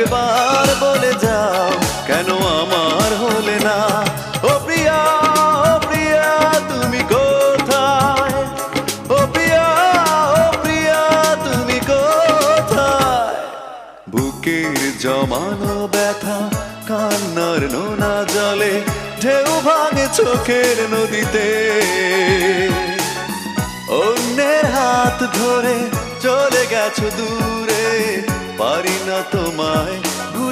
একবার বলে যাও কেন আমার হলে না। ও প্রিয়া, ও প্রিয়া তুমি কোথায়? ও প্রিয়া, ও প্রিয়া তুমি কোথায়? বুকের জমানো ব্যথা কান্নার নোনা জলে ঢেউ ভাঙে চোখের নদীতে। অন্যের হাত ধরে চলে গেছো দূরে, পারি না তোমায়